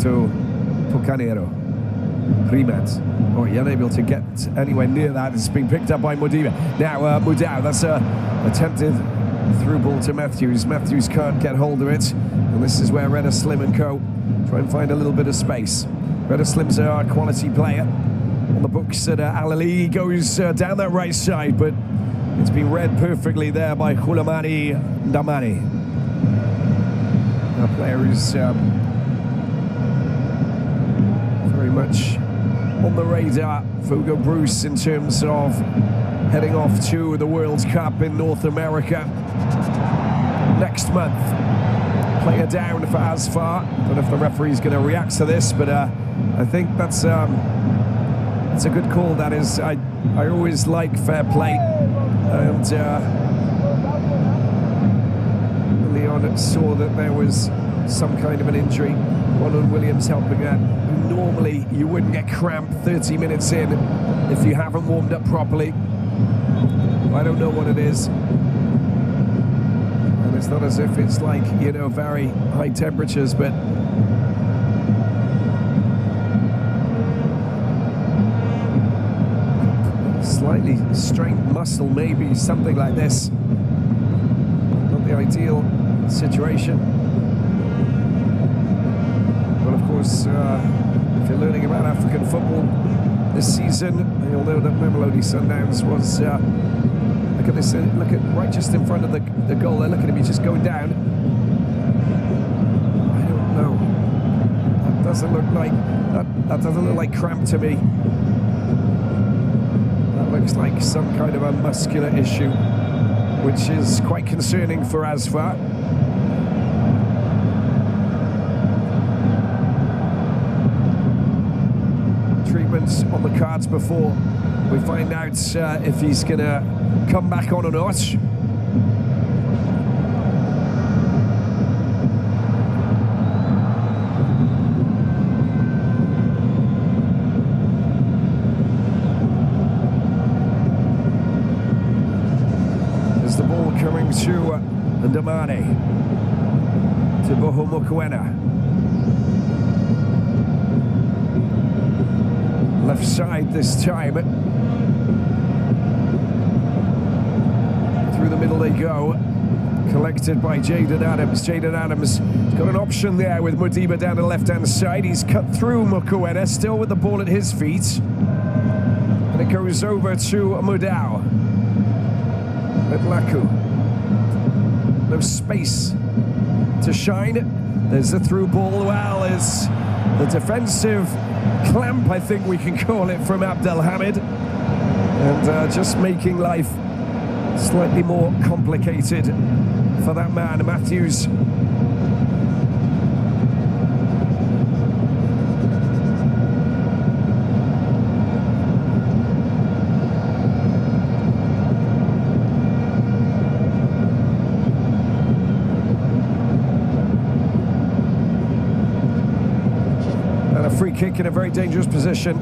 to Pucanero. Rimet. Oh, you're unable to get anywhere near that. It's been picked up by Modiba. Now, Mudau, that's a attempted through ball to Matthews. Matthews can't get hold of it. And this is where Redder Slim and co. try and find a little bit of space. Redder Slim's a quality player. On the books at Al Ali, goes down that right side, but it's been read perfectly there by Hulamani Damani. A player who's very much on the radar for Hugo Bruce in terms of heading off to the World Cup in North America next month. Player down for Asfar. Don't know if the referee's going to react to this, but I think that's a good call. That is, I always like fair play, and Leon saw that there was some kind of an injury. Ronald Williams helping that. Normally you wouldn't get cramped 30 minutes in if you haven't warmed up properly. I don't know what it is. And it's not as if it's like, you know, very high temperatures, but slightly strained muscle, maybe, something like this. Not the ideal situation. But of course, if you're learning about African football this season, you'll know that Mamelodi Sundowns was, look at this, look at right just in front of the goal there, look at him, he's just going down. I don't know. That doesn't look like, that doesn't look like cramp to me. That looks like some kind of a muscular issue, which is quite concerning for Asfar. Treatments on the cards before we find out if he's going to come back on or not. There's the ball coming to Ndamane, to Boho Mokoena. Left side this time. Through the middle they go. Collected by Jaden Adams. Jaden Adams has got an option there with Modiba down the left-hand side. He's cut through Mokoena, still with the ball at his feet. And it goes over to Mudau. At Laku. No space to shine. There's the through ball. Well, is the defensive clamp, I think we can call it, from Abdelhamid, and just making life slightly more complicated for that man, Matthews. Free kick in a very dangerous position.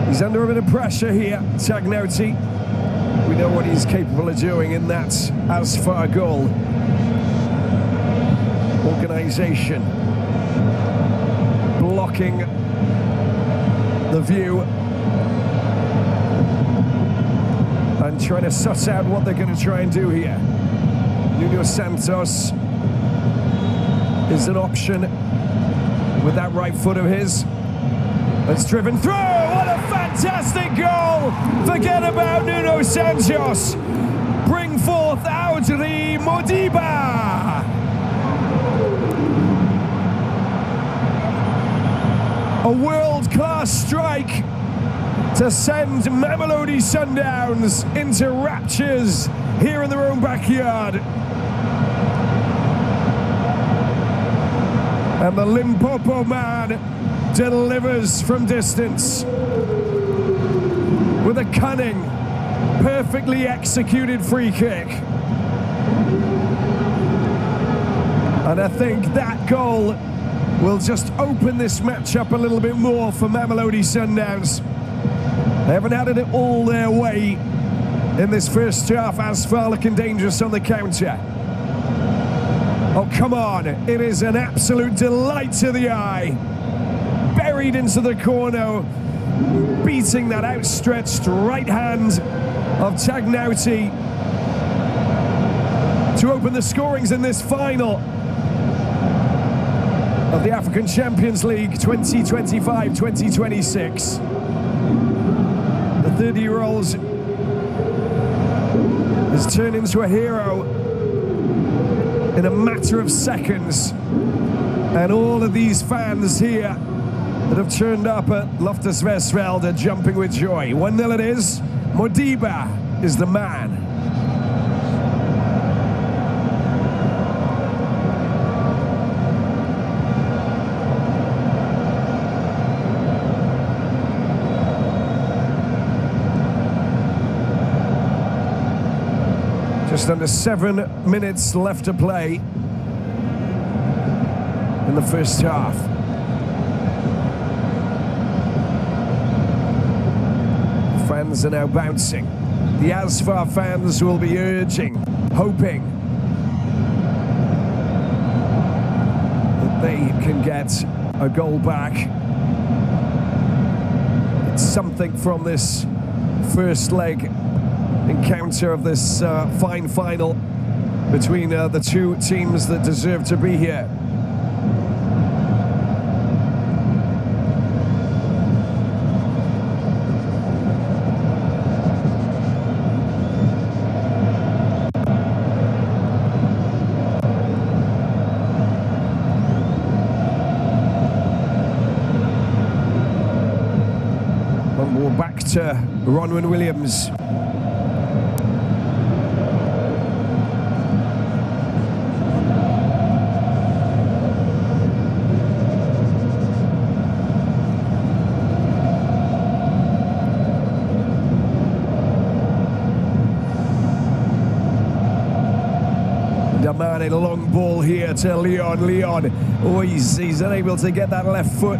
He's under a bit of pressure here, Tagnoti. We know what he's capable of doing in that Asfar goal. Organisation. Blocking the view. And trying to suss out what they're going to try and do here. Nuno Santos is an option with that right foot of his. It's driven through. What a fantastic goal! Forget about Nuno Santos. Bring forth Audrey Modiba. A world-class strike to send Mamelodi Sundowns into raptures here in their own backyard. And the Limpopo man delivers from distance with a cunning, perfectly executed free kick. And I think that goal will just open this match up a little bit more for Mamelodi Sundowns. They haven't had it all their way in this first half. Asfar looking dangerous on the counter. Oh, come on. It is an absolute delight to the eye. Buried into the corner, beating that outstretched right hand of Tagnauti to open the scorings in this final of the African Champions League 2025-2026. The 30-year-old has turned into a hero in a matter of seconds. And all of these fans here that have turned up at Loftus Versfeld are jumping with joy. 1-0 it is. Modiba is the man. Just under 7 minutes left to play in the first half. Fans are now bouncing. The Asfar fans will be urging, hoping that they can get a goal back. It's something from this first leg encounter of this fine final between the two teams that deserve to be here. One more back to Ronwen Williams. A long ball here to Leon. Oh, he's unable to get that left foot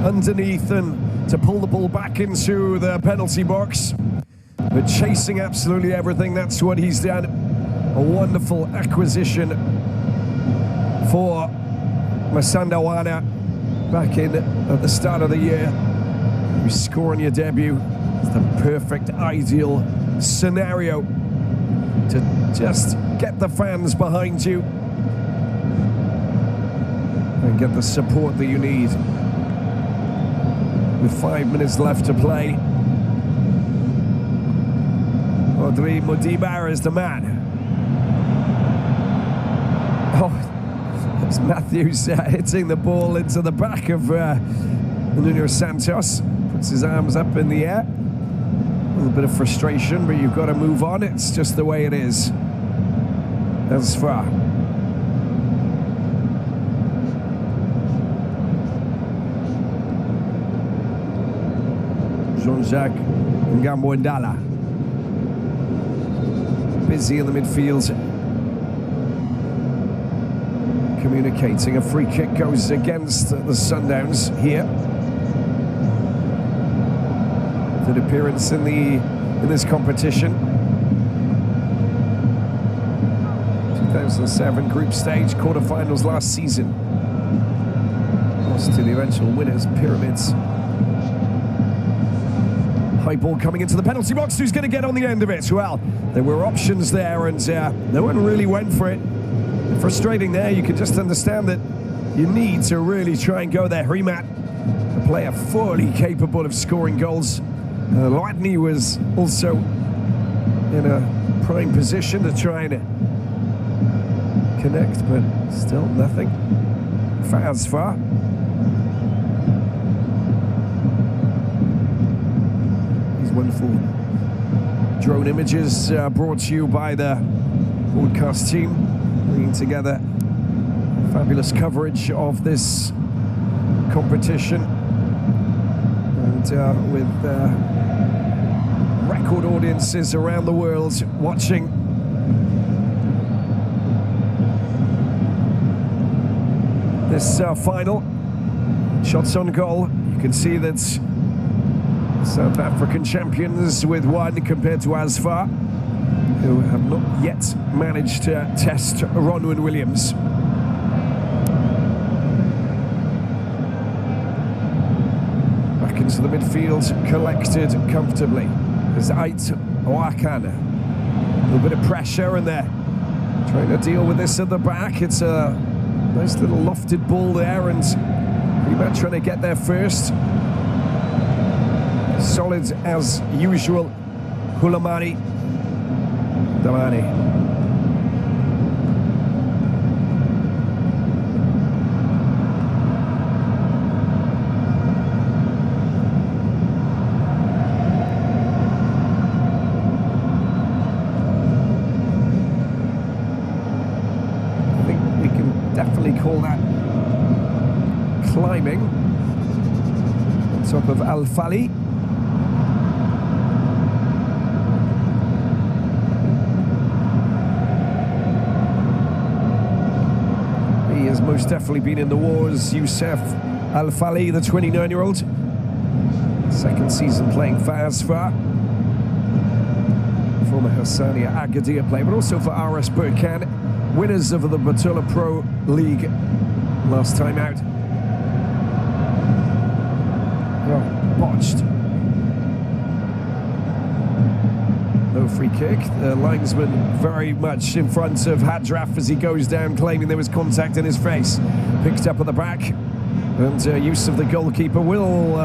underneath and to pull the ball back into the penalty box. But chasing absolutely everything, that's what he's done. A wonderful acquisition for Masandawana back in at the start of the year. You score on your debut. It's the perfect, ideal scenario to just get the fans behind you and get the support that you need. With 5 minutes left to play, Audrey Modiba is the man. Oh, that's Matthews hitting the ball into the back of Nuno Santos. Puts his arms up in the air. A little bit of frustration, but you've got to move on. It's just the way it is. As far. Jean-Jacques Ngambo-Ndala. Busy in the midfield. Communicating. A free kick goes against the Sundowns here. Third appearance in this competition. 2007 group stage quarterfinals last season. Lost to the eventual winners, Pyramids. High ball coming into the penalty box. Who's going to get on the end of it? Well, there were options there, and no one really went for it. Frustrating there. You can just understand that you need to really try and go there. Rimat, a player fully capable of scoring goals. Lightney was also in a prime position to try and connect, but still nothing. Asfar. These wonderful drone images brought to you by the broadcast team, bringing together fabulous coverage of this competition, and with record audiences around the world watching. this final. Shots on goal. You can see that South African champions with 1 compared to Asfar, who have not yet managed to test Ronwen Williams. Back into the midfield, collected comfortably. There's Ait Oakan. A little bit of pressure and they're trying to deal with this at the back. It's a nice little lofted ball there and Rabat trying to get there first. Solid as usual, Hulamani. Damani. I think we can definitely call that climbing on top of Al-Fali. He has most definitely been in the wars. Youssef Al-Fali, the 29-year-old. Second season playing for Asfar. Former Hassania Agadir player, but also for RS Berkane. Winners of the Batola Pro League last time out. Oh, botched. No free kick. The linesman very much in front of Hadraf as he goes down, claiming there was contact in his face. Picked up at the back, and use of the goalkeeper will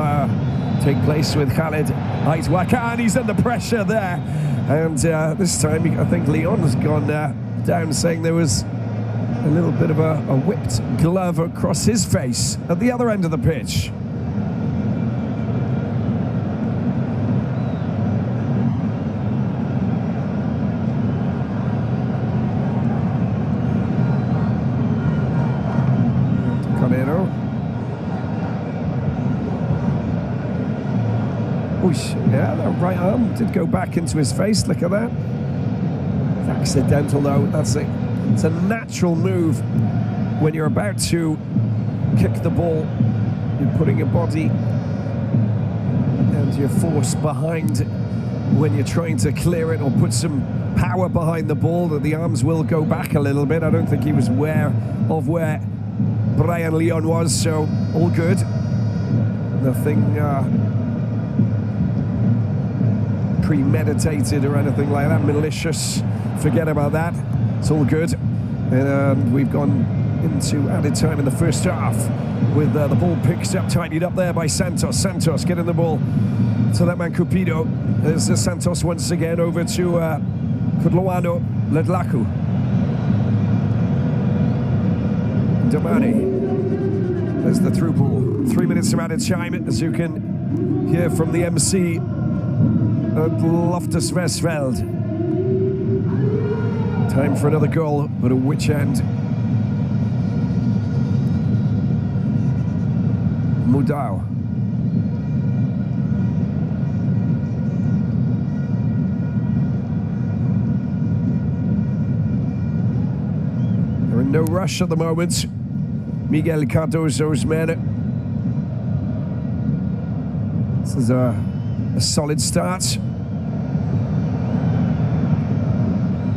take place with Khalid Ait Wakan. He's under pressure there, and this time I think Leon has gone down, saying there was a little bit of a whipped glove across his face at the other end of the pitch. Yeah, that right arm did go back into his face. Look at that. It's accidental though. That's it. It's a natural move when you're about to kick the ball. You're putting your body and your force behind when you're trying to clear it or put some power behind the ball, that the arms will go back a little bit. I don't think he was aware of where Brian Leon was, so all good. Nothing premeditated or anything like that, malicious. Forget about that. It's all good. And we've gone into added time in the first half with the ball picked up, tidied up there by Santos. Santos getting the ball to that man Cupido. There's Santos once again over to Kudloano Ledlaku. Damani. There's the through ball. 3 minutes of added time, as you can hear from the MC at Loftus Versfeld. Time for another goal, but at which end? Mudau. They're in no rush at the moment. Miguel Cardozo's men. This is a solid start.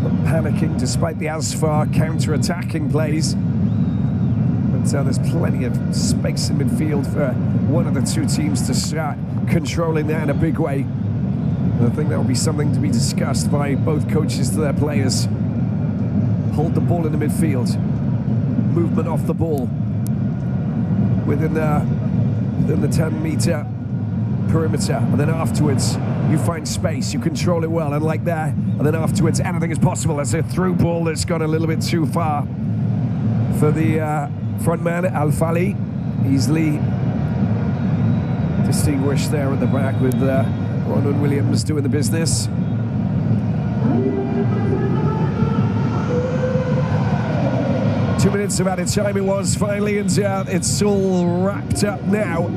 Not panicking despite the Asfar counter-attacking plays. But there's plenty of space in midfield for one of the two teams to start controlling that in a big way. And I think that will be something to be discussed by both coaches to their players. Hold the ball in the midfield. Movement off the ball. Within the 10-metre perimeter, and then afterwards you find space, you control it well, and like that, and then afterwards anything is possible. There's a through ball that's gone a little bit too far for the front man, Al-Fali. Easily distinguished there at the back with Ronwen Williams doing the business. Two minutes of added time it was finally, and it's all wrapped up now.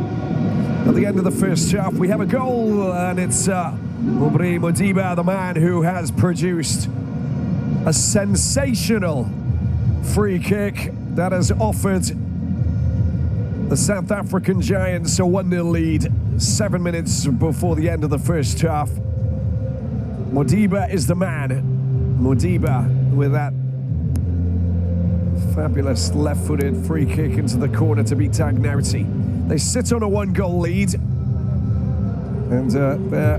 At the end of the first half, we have a goal, and it's Mubri Modiba, the man who has produced a sensational free kick that has offered The South African Giants a 1-0 lead, 7 minutes before the end of the first half. Modiba is the man. Modiba with that fabulous left-footed free kick into the corner to beat Tagnauti. They sit on a 1-goal lead. And there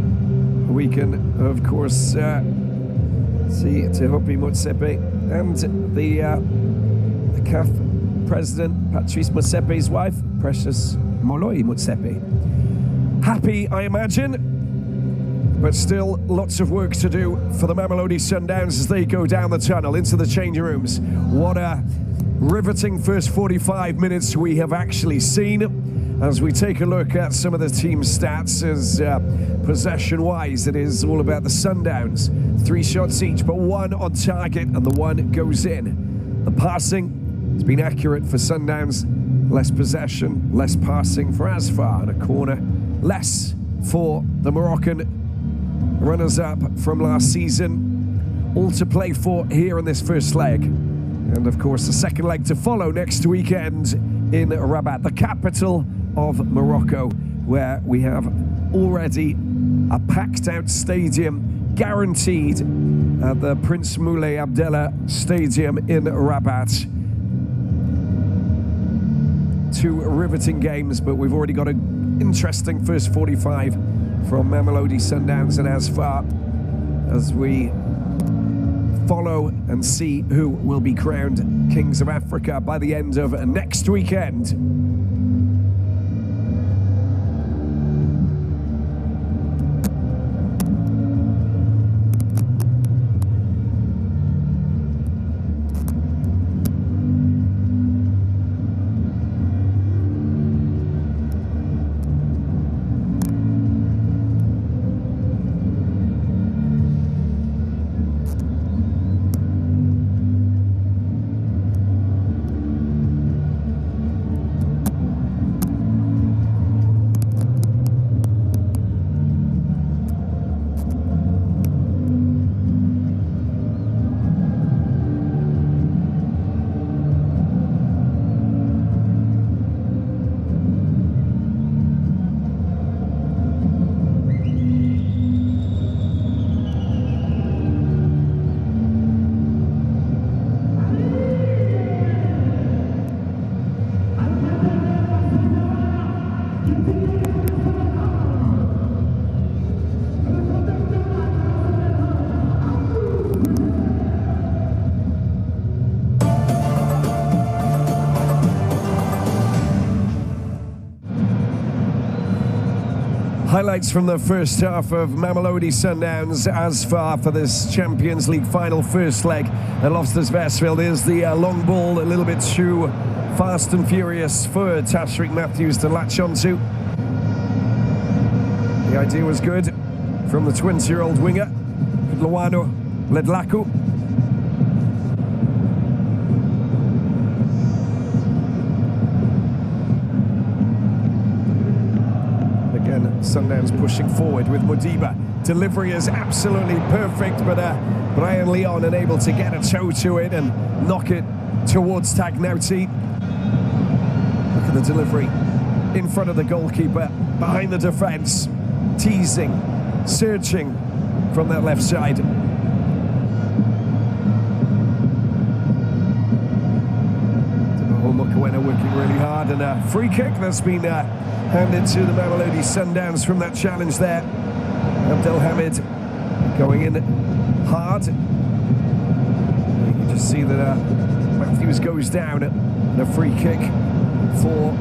we can, of course, see Tehopi Motsepe and the CAF president, Patrice Motsepe's wife, Precious Moloi Motsepe. Happy, I imagine, but still lots of work to do for the Mamelodi Sundowns as they go down the tunnel into the changing rooms. What a riveting first 45 minutes we have actually seen. As we take a look at some of the team's stats, as possession-wise, it is all about the Sundowns. 3 shots each, but 1 on target, and the 1 goes in. The passing has been accurate for Sundowns. Less possession, less passing for Asfar, and a corner less for the Moroccan runners-up from last season. All to play for here in this first leg. And of course, the second leg to follow next weekend in Rabat, the capital of Morocco, where we have already a packed-out stadium guaranteed at the Prince Moulay Abdallah Stadium in Rabat. 2 riveting games, but we've already got an interesting first 45 from Mamelodi Sundowns and Asfar as we follow and see who will be crowned Kings of Africa by the end of next weekend. Highlights from the first half of Mamelodi Sundowns Asfar for this Champions League final first leg at Loftus Versfeld. Is the long ball a little bit too fast and furious for Tashreeq Matthews to latch onto. The idea was good from the 20-year-old winger, Kudlawano Ledlaku. Sundowns pushing forward with Modiba. Delivery is absolutely perfect, but Brian Leon unable to get a toe to it and knock it towards Tagnauti. Look at the delivery in front of the goalkeeper, behind the defence, teasing, searching from that left side. Mokoena working really hard, and a free kick that's been handed to the Mamelodi Sundowns from that challenge there. Abdelhamid going in hard. You can just see that Matthews goes down, and a free kick for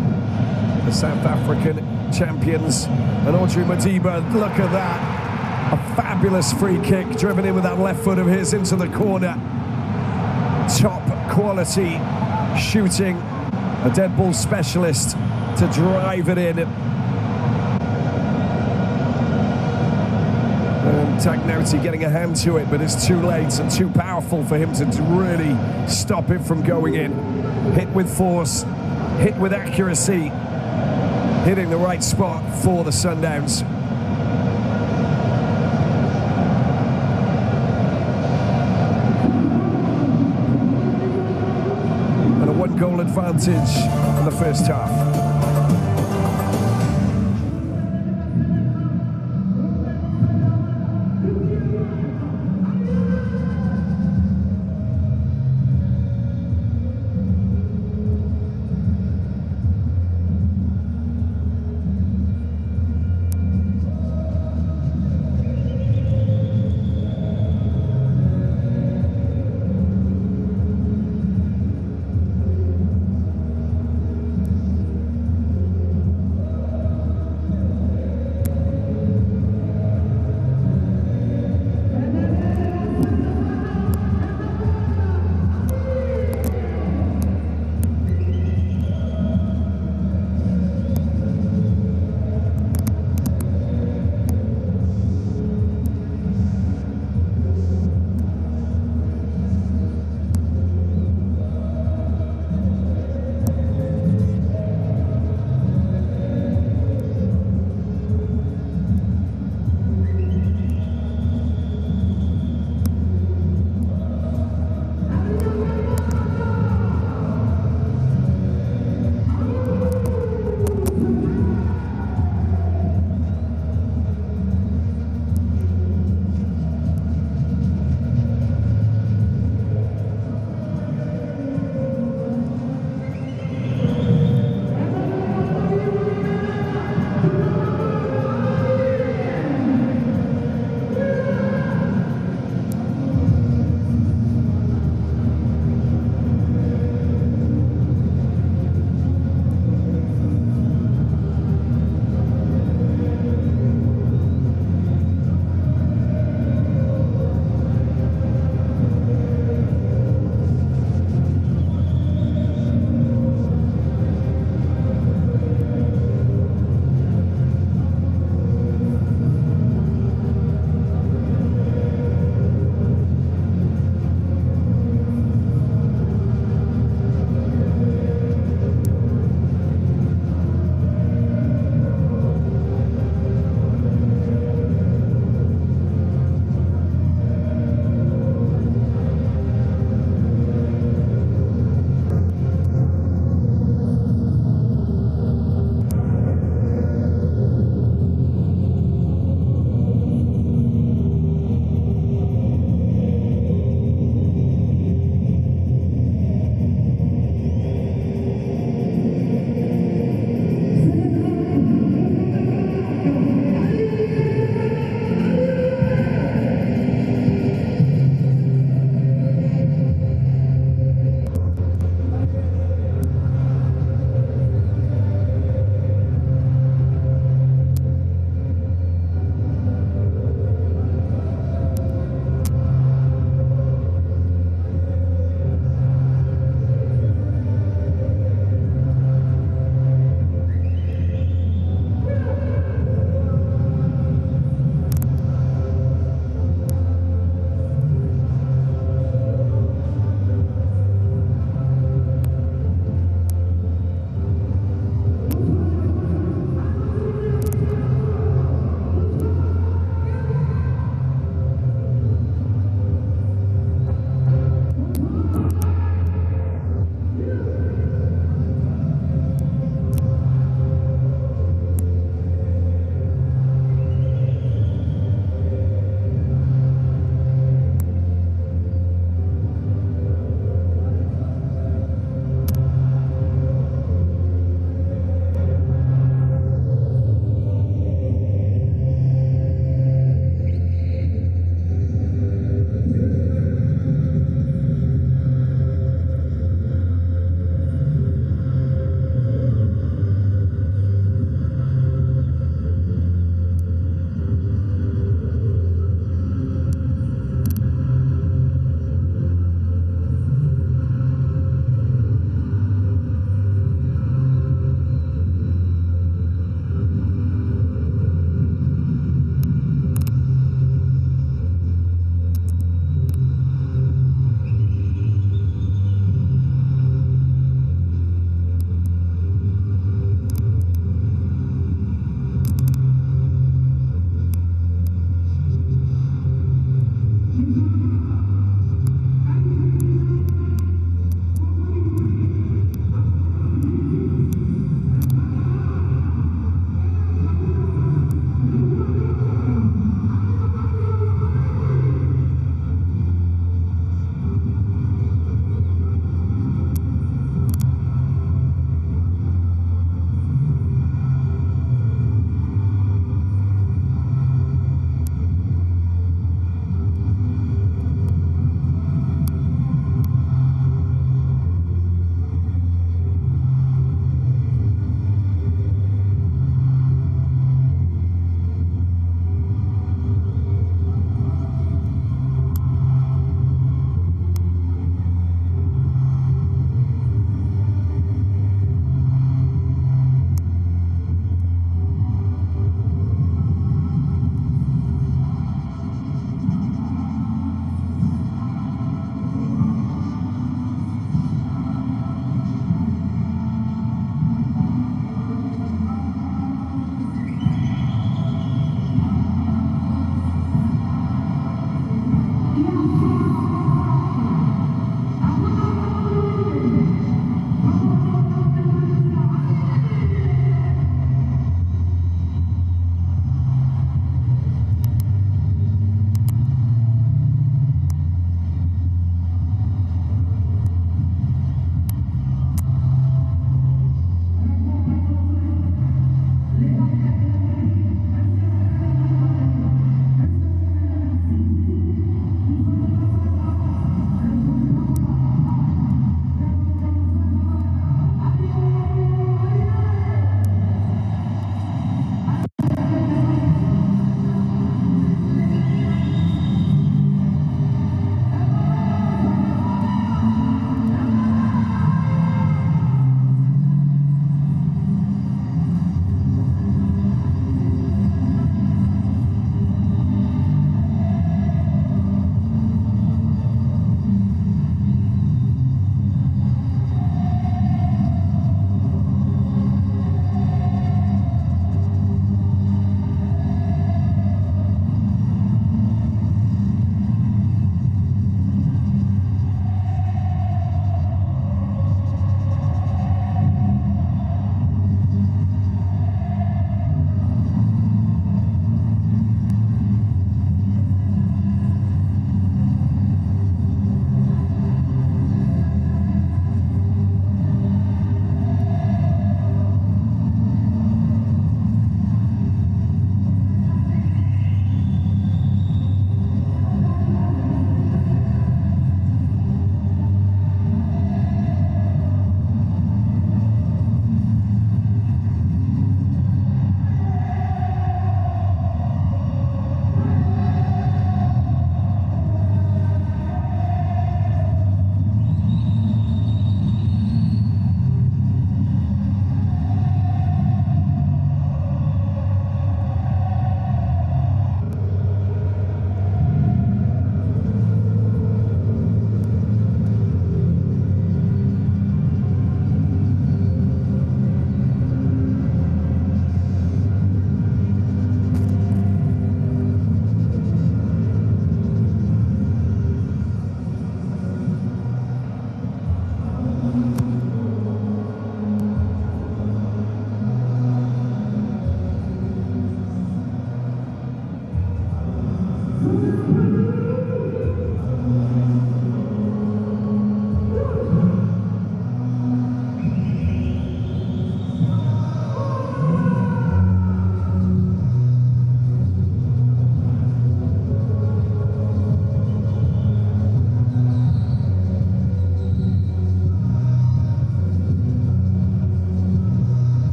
the South African champions. And Audrey Modiba, look at that. A fabulous free kick driven in with that left foot of his into the corner. Top quality shooting, a dead ball specialist to drive it in. And Tagnauti getting a hand to it, but it's too late and too powerful for him to really stop it from going in. Hit with force, hit with accuracy, hitting the right spot for the Sundowns. Goal advantage in the first half.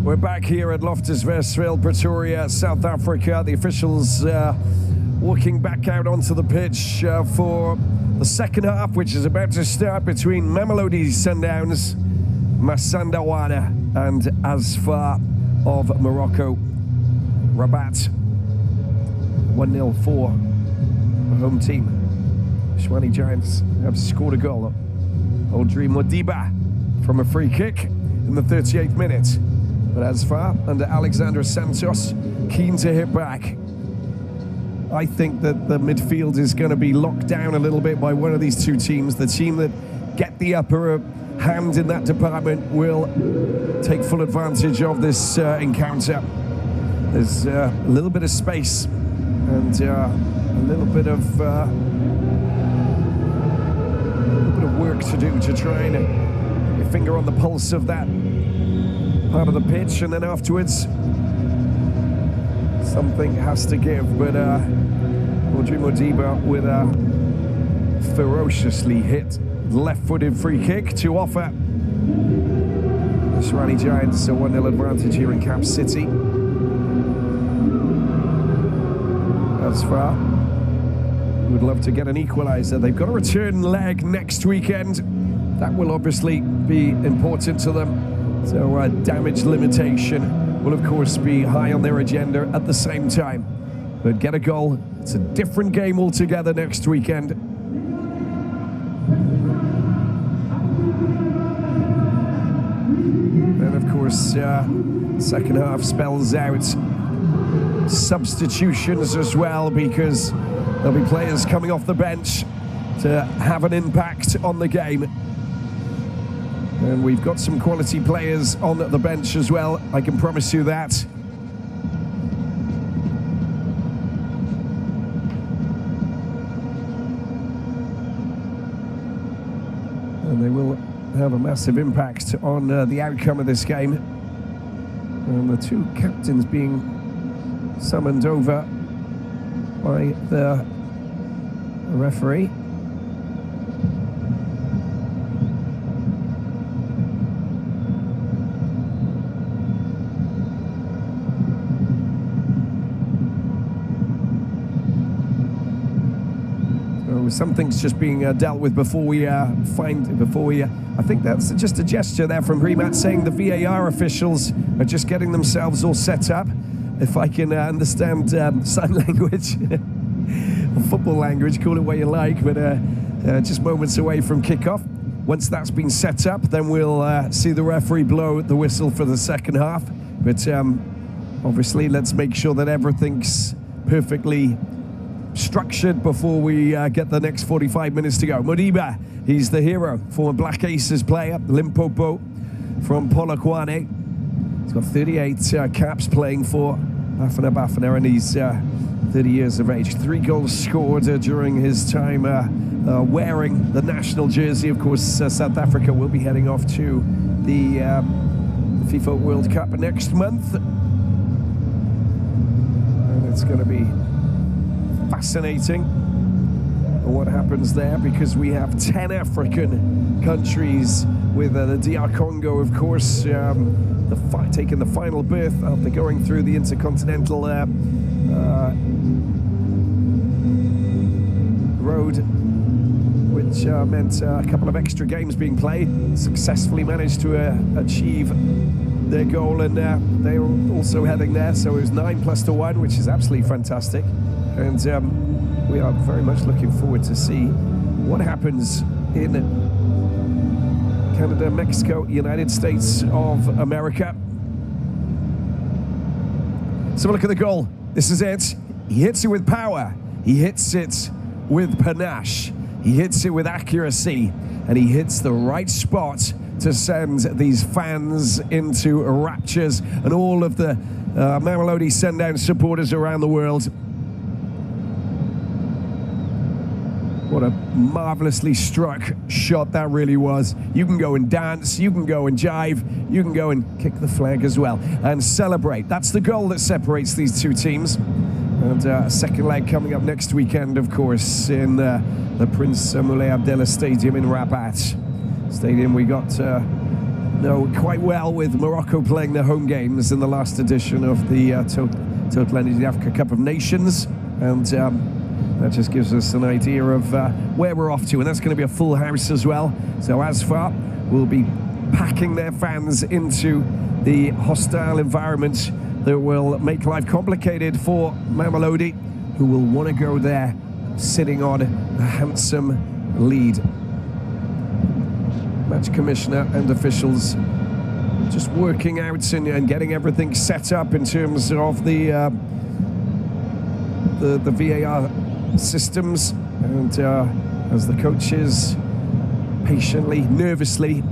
We're back here at Loftus-Versfeld, Pretoria, South Africa. The officials walking back out onto the pitch for the second half, which is about to start between Mamelodi Sundowns, Masandawana, and Asfar of Morocco. Rabat, 1-0 for the home team. Shwani Giants have scored a goal. Audrey Modiba from a free kick in the 38th minute. But Asfar under Alexandra Santos, keen to hit back. I think that the midfield is going to be locked down a little bit by one of these two teams. The team that get the upper hand in that department will take full advantage of this encounter. There's a little bit of space and a little bit of work to do to try and get your finger on the pulse of that part of the pitch, and then afterwards something has to give. But Audrey Modiba with a ferociously hit left-footed free kick to offer the Shwani Giants a 1-0 advantage here in CAF City. As far, would love to get an equaliser. They've got a return leg next weekend. That will obviously be important to them. So damage limitation will of course be high on their agenda at the same time. But get a goal. It's a different game altogether next weekend. And of course, second half spells out substitutions as well, because there'll be players coming off the bench to have an impact on the game. And we've got some quality players on the bench as well, I can promise you that. And they will have a massive impact on the outcome of this game. And the two captains being summoned over by the referee. Something's just being dealt with before we I think that's just a gesture there from Rabat saying the VAR officials are just getting themselves all set up. If I can understand sign language or football language, call it what you like, but just moments away from kickoff. Once that's been set up, then we'll see the referee blow the whistle for the second half. But obviously, let's make sure that everything's perfectly structured before we get the next 45 minutes to go. Modiba, he's the hero, former Black Aces player, Limpopo from Polokwane. He's got 38 caps playing for Bafana, and he's 30 years of age. 3 goals scored during his time wearing the national jersey. Of course, South Africa will be heading off to the FIFA World Cup next month. And it's going to be fascinating what happens there, because we have 10 African countries with the DR Congo, of course, taking the final berth after going through the intercontinental road, which meant a couple of extra games being played. Successfully managed to achieve their goal, and they are also heading there. So it was 9+1, which is absolutely fantastic. And we are very much looking forward to see what happens in Canada, Mexico, United States of America. So look at the goal. This is it. He hits it with power. He hits it with panache. He hits it with accuracy. And he hits the right spot to send these fans into raptures, and all of the Mamelodi Sundowns supporters around the world. What a marvelously struck shot that really was. You can go and dance, you can go and jive, you can go and kick the flag as well and celebrate. That's the goal that separates these two teams. And a second leg coming up next weekend, of course, in the Prince Moulay Abdallah Stadium in Rabat. Stadium we got know quite well with Morocco playing their home games in the last edition of the Total Energy Africa Cup of Nations, and that just gives us an idea of where we're off to, and that's going to be a full house as well. So ASFA will be packing their fans into the hostile environment that will make life complicated for Mamelodi, who will want to go there sitting on a handsome lead. Match commissioner and officials just working out and getting everything set up in terms of the VAR systems, and as the coaches patiently, nervously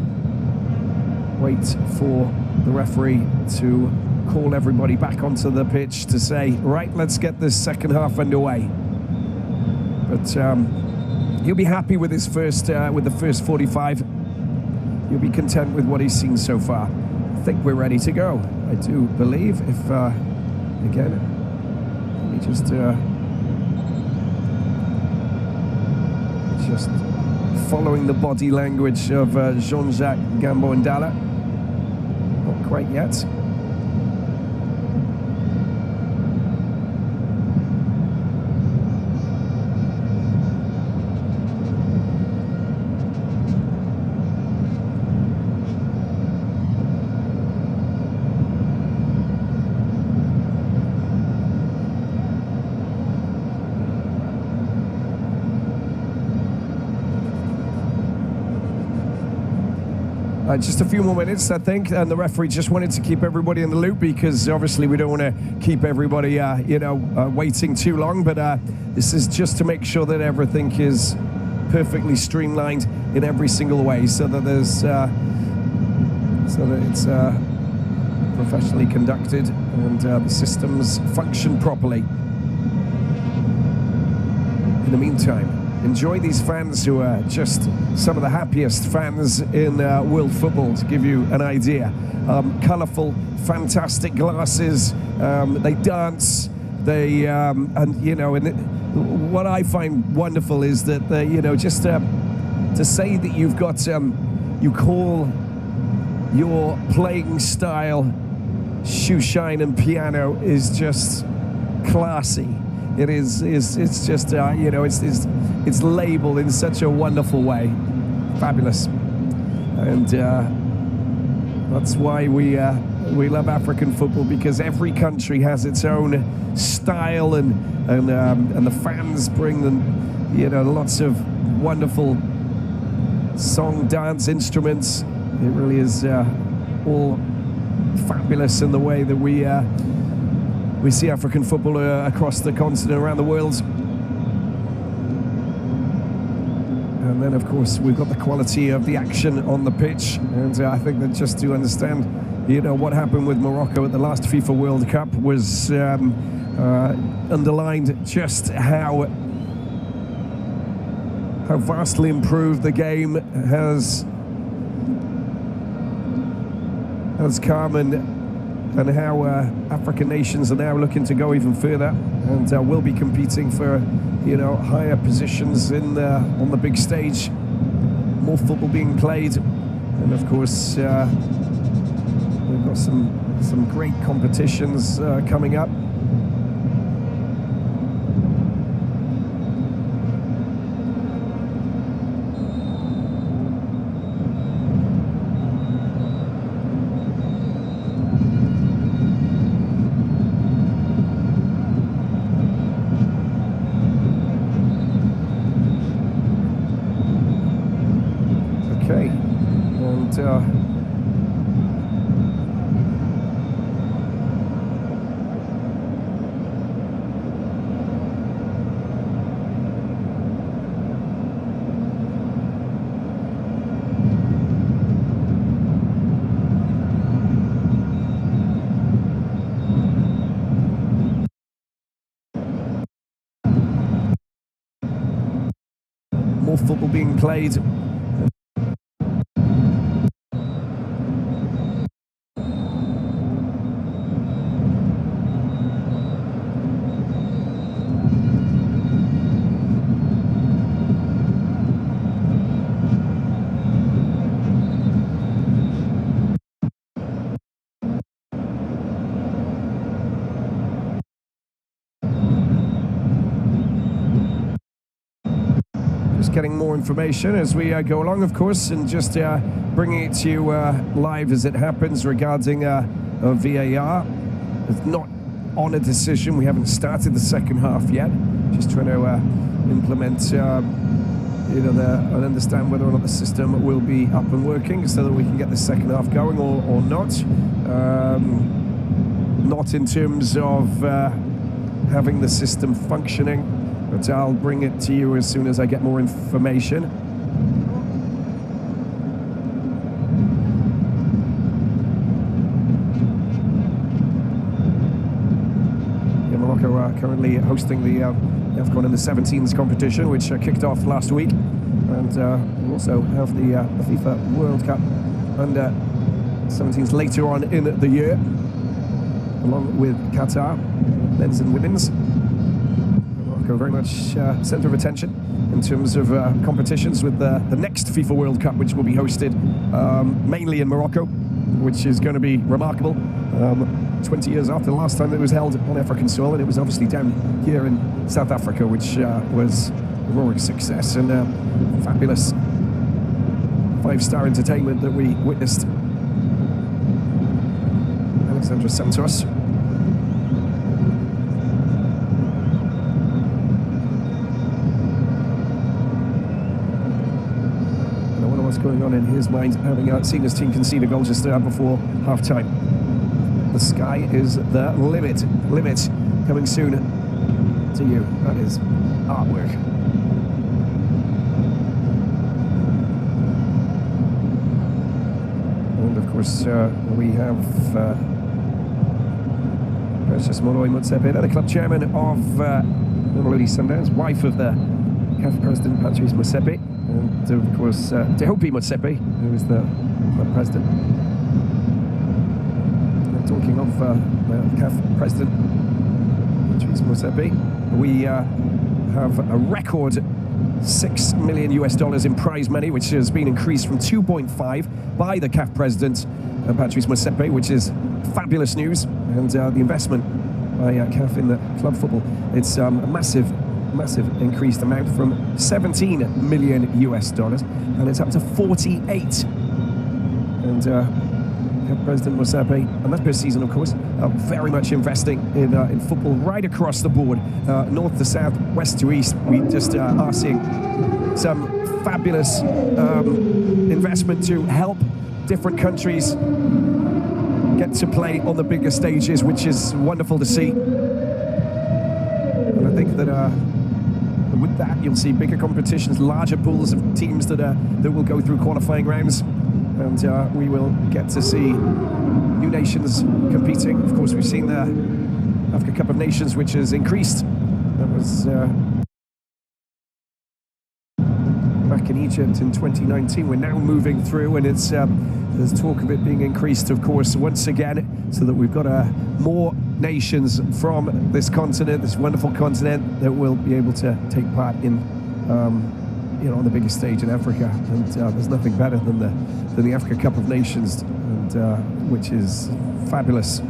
wait for the referee to call everybody back onto the pitch to say, right, let's get this second half underway. But he'll be happy with his with the first 45. He'll be content with what he's seen so far. I think we're ready to go. I do believe. If again, let me just following the body language of Jean-Jacques Gambo-Ndala. Not quite yet. Just a few more minutes, I think, and the referee just wanted to keep everybody in the loop, because obviously we don't want to keep everybody, waiting too long. But this is just to make sure that everything is perfectly streamlined in every single way, so that there's, it's professionally conducted and the systems function properly. In the meantime, enjoy these fans who are just some of the happiest fans in world football, to give you an idea. Colourful, fantastic glasses. They dance. They what I find wonderful is that just to say that you've got you call your playing style shoe shine and piano is just classy. It's just it's labeled in such a wonderful way, fabulous, and that's why we love African football, because every country has its own style, and the fans bring them lots of wonderful song, dance, instruments. It really is all fabulous in the way that we see African football across the continent, around the world. And then, of course, we've got the quality of the action on the pitch. And I think that just to understand, what happened with Morocco at the last FIFA World Cup was underlined just how vastly improved the game has come, and how African nations are now looking to go even further, and will be competing for, higher positions on the big stage. More football being played, and of course we've got some great competitions coming up. More football being played. just getting more information as we go along, of course, and just bringing it to you live as it happens regarding VAR. It's not on a decision. We haven't started the second half yet. Just trying to implement, and understand whether or not the system will be up and working so that we can get the second half going or not. Not in terms of having the system functioning, but I'll bring it to you as soon as I get more information. Morocco are currently hosting the AFCON in the 17s competition, which kicked off last week, and we'll also have the FIFA World Cup under 17s later on in the year, along with Qatar, men's and women's. Morocco very much centre of attention in terms of competitions, with the next FIFA World Cup, which will be hosted mainly in Morocco, which is going to be remarkable. 20 years after the last time it was held on African soil, and it was obviously down here in South Africa, which was a roaring success and fabulous five-star entertainment that we witnessed. Alexandra Santos. I wonder what's going on in his mind, having seen his team concede a goal just before half-time. The sky is the limit. Limit coming soon to you. That is artwork. And of course, we have Precious Moroi Motsepe, the club chairman of Mamelodi Sundowns, wife of the CAF president Patrice Motsepe, and of course Tehopi Motsepe, who is the club president. Talking of CAF president Patrice Motsepe, we have a record $6 million in prize money, which has been increased from 2.5 by the CAF president Patrice Motsepe, which is fabulous news. And the investment by CAF in the club football, it's a massive increased amount from $17 million, and it's up to 48. And President Motsepe, and that's per season, of course, very much investing in football right across the board, north to south, west to east. We just are seeing some fabulous investment to help different countries get to play on the bigger stages, which is wonderful to see. And I think that with that, you'll see bigger competitions, larger pools of teams that will go through qualifying rounds. And we will get to see new nations competing. Of course, we've seen the Africa Cup of Nations, which has increased. That was back in Egypt in 2019. We're now moving through, and it's there's talk of it being increased, of course, once again, so that we've got more nations from this continent, this wonderful continent, that will be able to take part in on the biggest stage in Africa. And there's nothing better than the Africa Cup of Nations, and which is fabulous.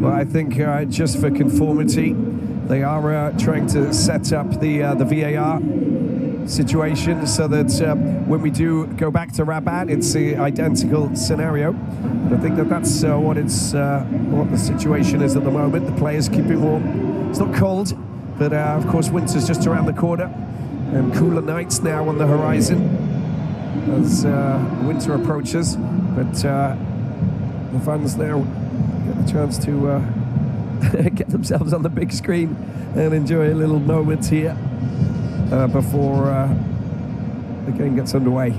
Well, I think just for conformity, they are trying to set up the VAR situation so that when we do go back to Rabat, it's the identical scenario. And I think that's what the situation is at the moment. The players keeping warm. It's not cold, but of course winter's just around the corner, and cooler nights now on the horizon as winter approaches. But the fans now get the chance to get themselves on the big screen and enjoy a little moment here before the game gets underway.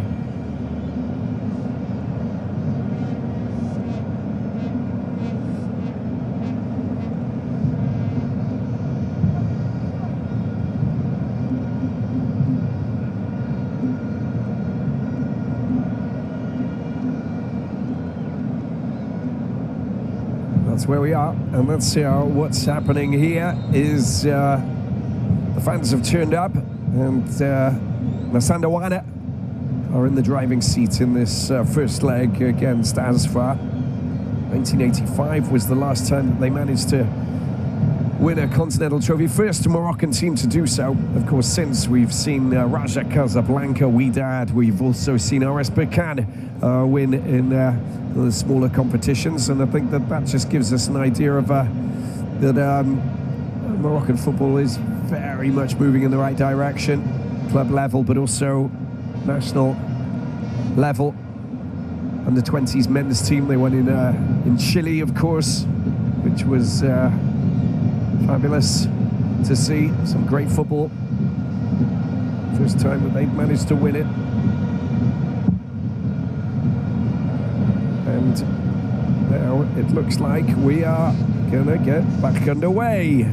That's where we are, and that's what's happening here is The fans have turned up, and Masandawana are in the driving seat in this first leg against Asfar. 1985 was the last time that they managed to win a continental trophy. First Moroccan team to do so. Of course, since we've seen Raja Casablanca, Wydad. We've also seen RS Berkane win in the smaller competitions, and I think that just gives us an idea of that Moroccan football is very much moving in the right direction, club level, but also national level. Under 20s men's team, they won in Chile, of course, which was fabulous to see. Some great football. First time that they've managed to win it. And now it looks like we are gonna get back underway.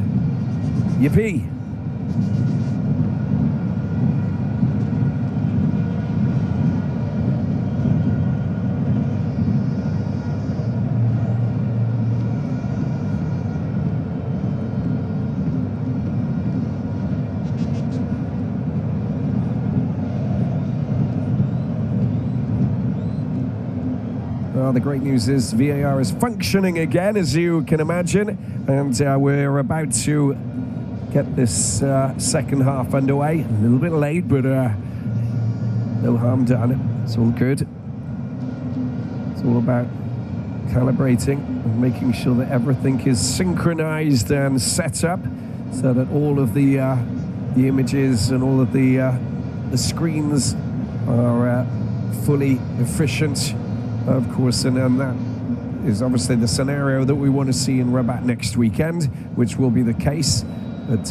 Yippee! The great news is VAR is functioning again, as you can imagine, and we're about to get this second half underway. A little bit late, but no harm done. It's all good. It's all about calibrating and making sure that everything is synchronized and set up so that all of the images and all of the screens are fully efficient. Of course, and that is obviously the scenario that we want to see in Rabat next weekend, which will be the case. But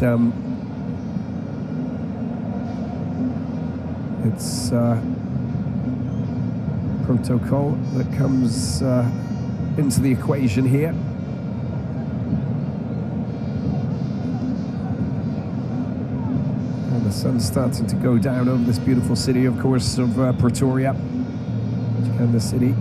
it's protocol that comes into the equation here. And the sun's starting to go down over this beautiful city, of course, of Pretoria. And the city.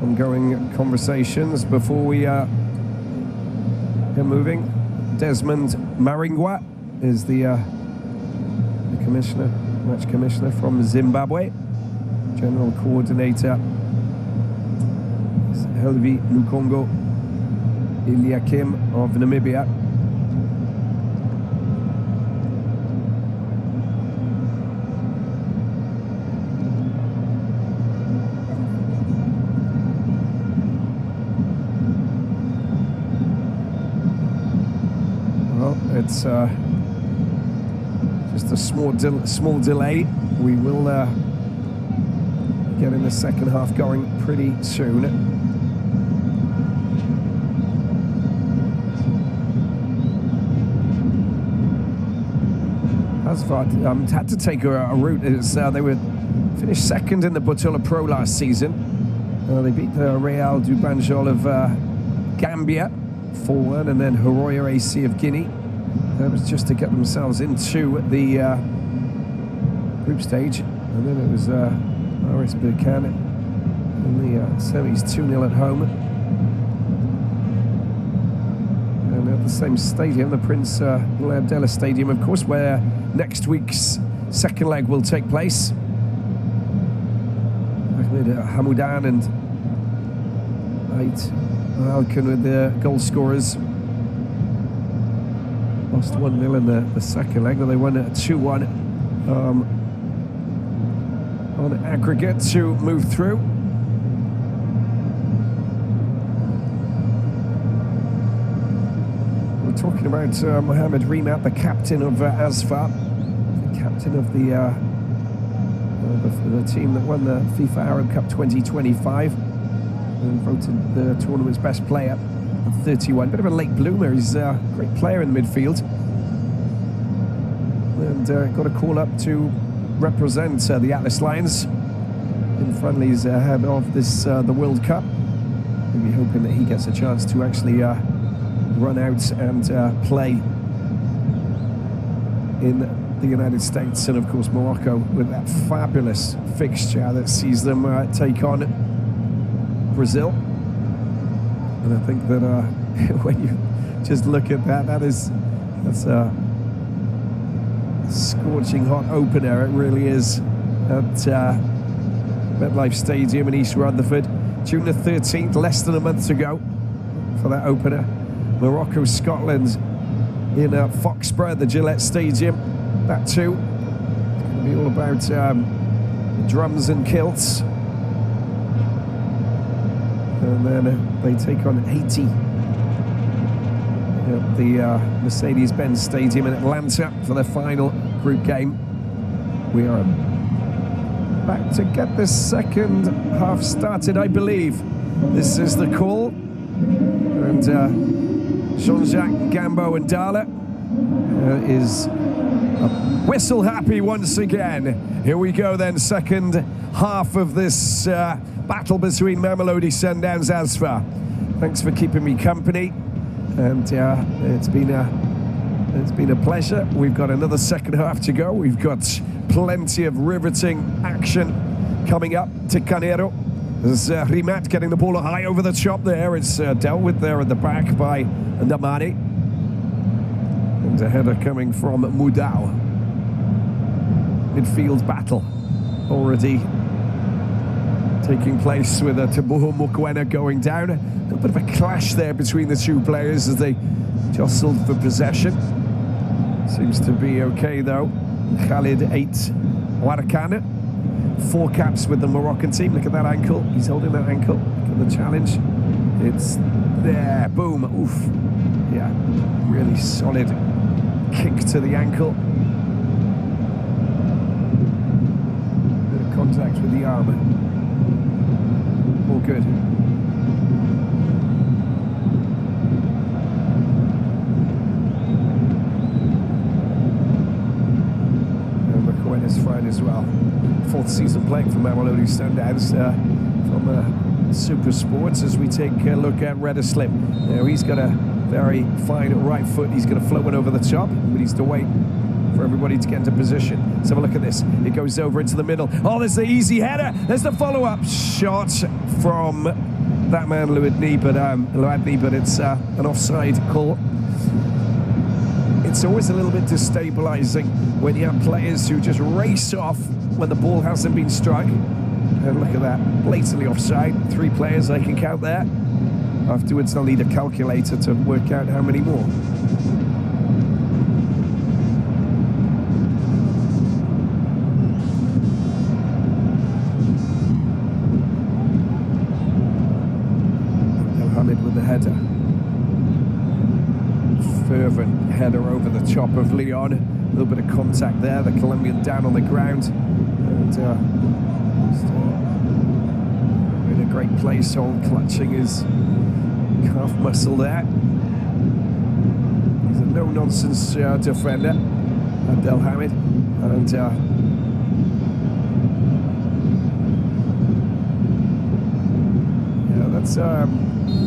Ongoing conversations before we get moving. Desmond Maringwa is the commissioner, match commissioner from Zimbabwe. General coordinator is Helvi Lukongo Iliakim of Namibia. It's just a small delay. We will get in the second half going pretty soon. Asfar had to take a route. They were finished second in the Butula Pro last season. They beat the Real du Banjul of Gambia 4-1, and then Horoya AC of Guinea. That was just to get themselves into the group stage, and then it was RS Berkane in the semis 2-0 at home. And at the same stadium, the Prince Abdallah Stadium, of course, where next week's second leg will take place. Ahmed Hamoudan and Ait Alkan with the goal scorers. Lost 1-0 in the second leg, but they won at 2-1 on aggregate to move through. We're talking about Mohamed Rimat, the captain of Asfar, the captain of the team that won the FIFA Arab Cup 2025 and voted the tournament's best player. 31, bit of a late bloomer. He's a great player in the midfield, and got a call up to represent the Atlas Lions in friendlies ahead of this the World Cup. maybe hoping that he gets a chance to actually run out and play in the United States. And of course Morocco with that fabulous fixture that sees them take on Brazil. And I think that when you just look at that's a scorching hot opener. It really is at MetLife Stadium in East Rutherford. June the 13th, less than a month to go for that opener. Morocco, Scotland in Foxborough at the Gillette Stadium. That too. It's going to be all about drums and kilts. And then they take on Haiti at the Mercedes-Benz Stadium in Atlanta for their final group game. We are back to get this second half started, I believe. This is the call. And Jean-Jacques Gambo and Dala is whistle happy once again. Here we go then, second half of this battle between Mamelodi, Sundowns, Asfa. Thanks for keeping me company, and it's been a pleasure. We've got another second half to go. We've got plenty of riveting action coming up to Canero. There's Rabat getting the ball high over the top there. It's dealt with there at the back by Ndamani. And a header coming from Mudau. Midfield battle already taking place with Tabuho Mokoena going down. A little bit of a clash there between the two players as they jostled for possession. Seems to be okay though. Khalid 8 Warakana. 4 caps with the Moroccan team. Look at that ankle. He's holding that ankle. Look at the challenge. It's there. Boom. Oof. Yeah. Really solid kick to the ankle. Bit of contact with the arm. All good. And Mokoena's fine as well. 4th season playing for Mamelodi Sundowns from Super Sports as we take a look at Redder Slim. Now he's got a very fine right foot. He's going to float one over the top, but he's to wait for everybody to get into position. Let's have a look at this. It goes over into the middle. Oh, there's the easy header. There's the follow-up shot from that man Louadni, but it's an offside call. It's always a little bit destabilizing when you have players who just race off when the ball hasn't been struck. And look at that, blatantly offside. 3 players I can count there. Afterwards I'll need a calculator to work out how many more. Mohamed with the header. Fervent header over the top of Leon. A little bit of contact there. The Colombian down on the ground. And in a great place on clutching his calf muscle there. He's a no-nonsense defender, Abdelhamid. And yeah,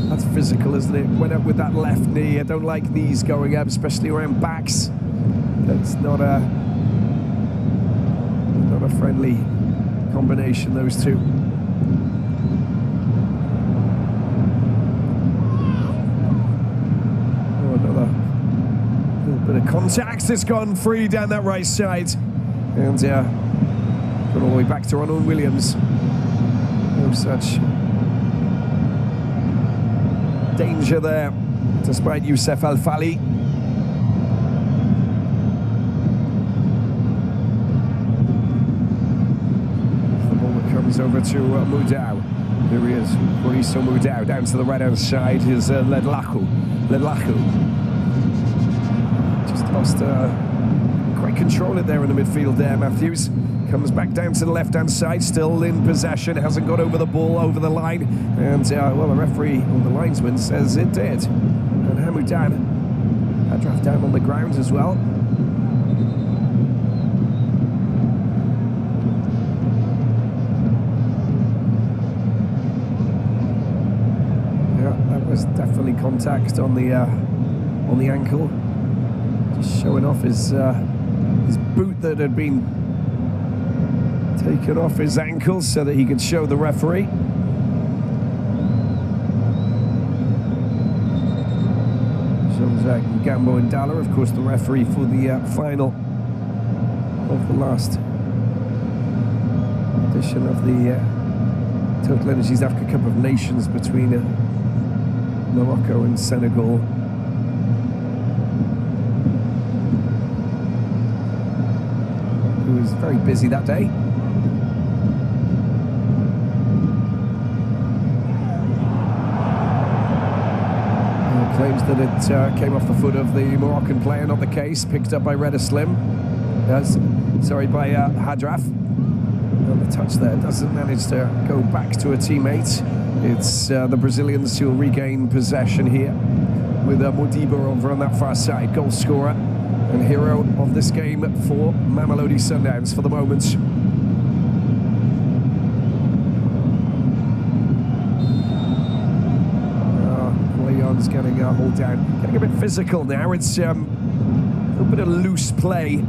that's physical, isn't it? Went up with that left knee. I don't like knees going up, especially around backs. That's not a friendly combination, those two. Oh, another little bit of contact. It's gone free down that right side. And gone all the way back to Ronald Williams. No such danger there, despite Youssef Al-Fali. The ball that comes over to Mudau. Here he is, Mauricio Mudau, down to the right-hand side. Here's Ledlaku. Just lost quite control it there in the midfield there, Matthews. Comes back down to the left-hand side, still in possession, hasn't got over the ball, over the line. And, well, the referee, or the linesman, says it did. And Hamoudan had draft down on the ground as well. contact on the ankle, just showing off his boot that had been taken off his ankle so that he could show the referee. Gambo and Dalla, of course, the referee for the final of the last edition of the Total Energies Africa Cup of Nations between Morocco and Senegal. Who was very busy that day. Claims that it came off the foot of the Moroccan player, not the case. Picked up by Reda Slim. By Hadraf. And the touch there doesn't manage to go back to a teammate. It's the Brazilians who will regain possession here with Modiba over on that far side. Goal scorer and hero of this game for Mamelodi Sundowns for the moment. Leon's getting a hold down, getting a bit physical now. It's a little bit of loose play,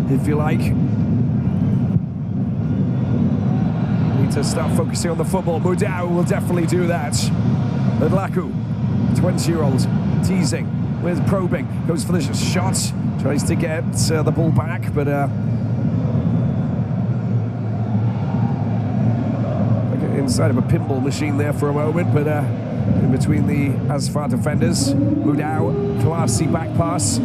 if you like. Need to start focusing on the football. Mudau will definitely do that. Ledlaku, 20-year-old, teasing, with probing, goes for the shot, tries to get the ball back, but inside of a pinball machine there for a moment, but in between the Asfar defenders. Mudau, classy back pass.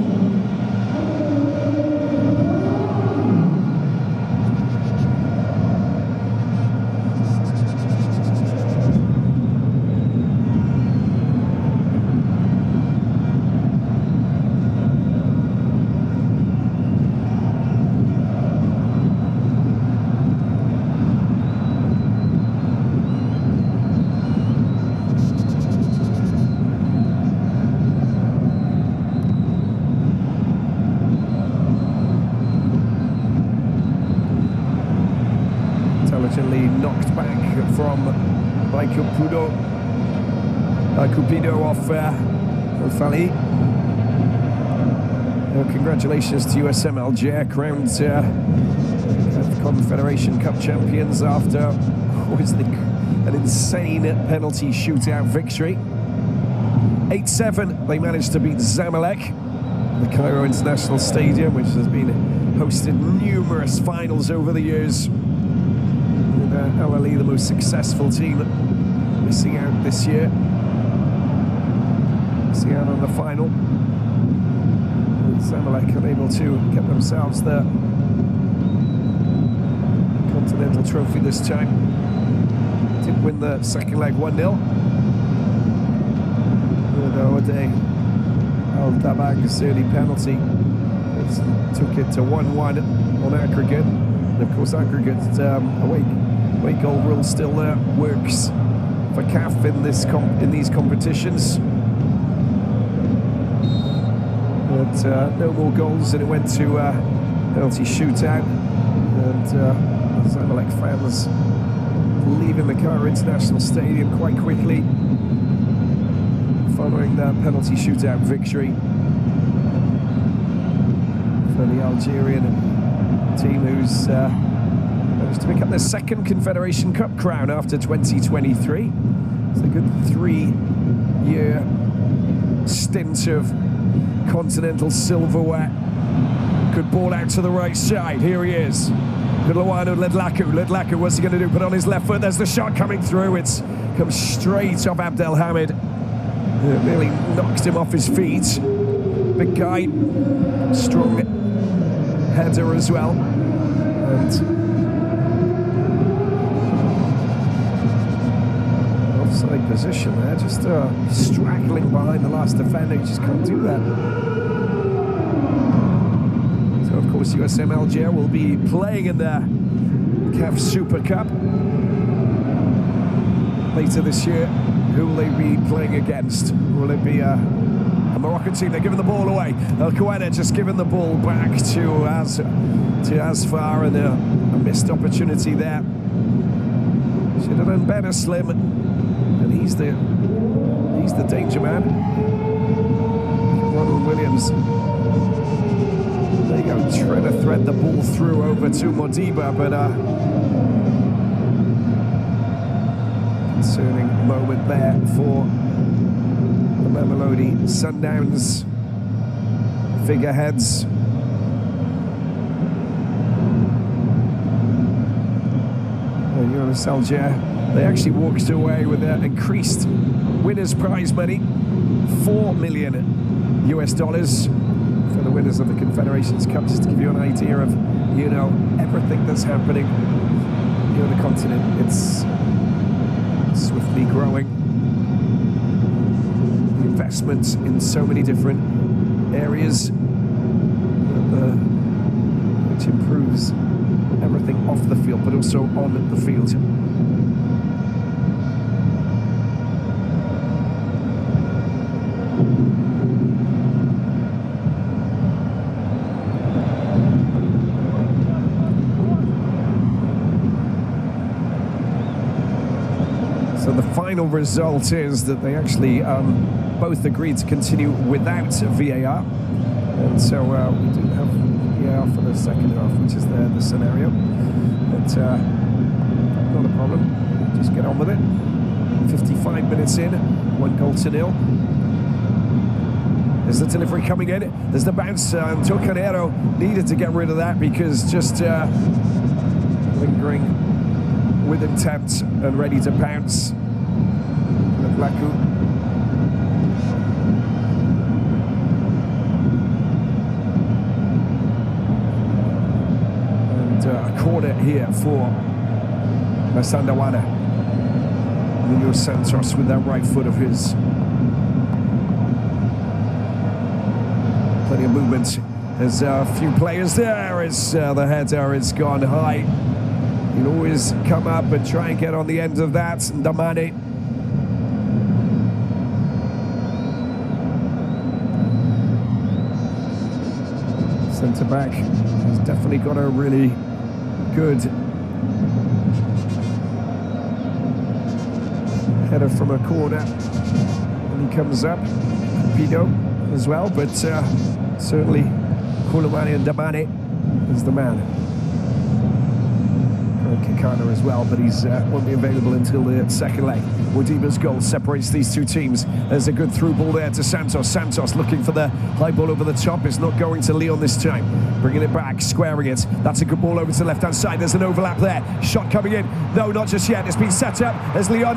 Knocked back from by Cupido off Fali. Congratulations to USM Alger, crowned Confederation Cup champions after an insane penalty shootout victory. 8-7, they managed to beat Zamalek, the Cairo International Stadium, which has been hosted numerous finals over the years. LLE, the most successful team, missing out this year. Missing out on the final. Zamalek unable to get themselves the Continental Trophy this time. Did win the second leg 1-0. Ode Al-Dabag's early penalty took it to 1-1 on aggregate. And of course, aggregate away goal rule still works for CAF in these competitions. But no more goals, and it went to penalty shootout. And Zamalek fans leaving the Cairo International Stadium quite quickly following that penalty shootout victory for the Algerian team, who's managed to pick up their second Confederation Cup crown after 2023. It's a good 3-year stint of continental silverware. Good ball out to the right side. Here he is. Good Luano Ledlaku. Ledlaku, what's he going to do? Put on his left foot. There's the shot coming through. It's come straight off Abdelhamid. It nearly knocked him off his feet. Big guy. Strong header as well. And offside position there, just straggling behind the last defender. You just can't do that. So of course USM Alger will be playing in the CAF Super Cup later this year. Who will they be playing against? Will it be a Moroccan team? They're giving the ball away. El Kouada just giving the ball back to Asfar, and a missed opportunity there. Should have done better, Slim. And he's He's the danger man. Ronald Williams. There you go, trying to thread the ball through over to Modiba, but concerning moment there for the Mamelodi Sundowns figureheads. Algier, they actually walked away with their increased winners' prize money, $4 million for the winners of the Confederations Cup, just to give you an idea of, you know, everything that's happening here on the continent. It's swiftly growing. The investments in so many different areas, which improves everything off the field, but also on the field. So the final result is that they actually both agreed to continue without VAR. And so we do have VAR for the second half, which is the scenario. But not a problem. Just get on with it. 55 minutes in, 1-0. There's the delivery coming in. There's the bounce. Tocanero needed to get rid of that because just lingering with intent and ready to pounce. Laku. A corner here for Masandawana. Nuno Santos with that right foot of his. Plenty of movement. There's a few players there as the header has gone high. You'll always come up and try and get on the end of that. Damane. Centre back. He's definitely got a really good header from a corner when he comes up. Pido as well, but certainly Koulibaly and Damane is the man. Kikana as well, but he's won't be available until the second leg. Modiba's goal separates these two teams. There's a good through ball there to Santos. Santos looking for the high ball over the top. It's not going to Leon this time. Bringing it back, squaring it. That's a good ball over to the left-hand side. There's an overlap there. Shot coming in. No, not just yet. It's been set up as Leon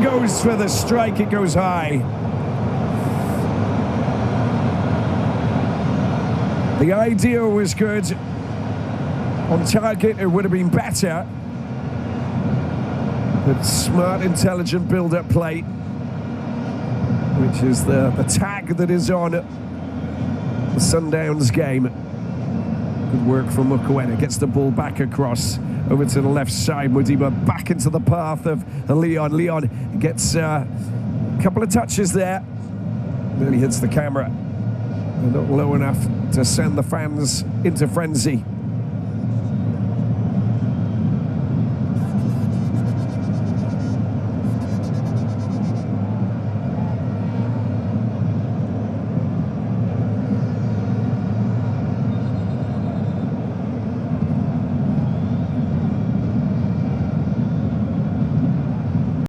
goes for the strike. It goes high. The idea was good. On target, it would have been better. But smart, intelligent build-up play, which is the tag that is on the Sundowns game. Good work from Mokoena. Gets the ball back across over to the left side. Modiba back into the path of Leon. Leon gets a couple of touches there. Nearly hits the camera. They're not low enough to send the fans into frenzy.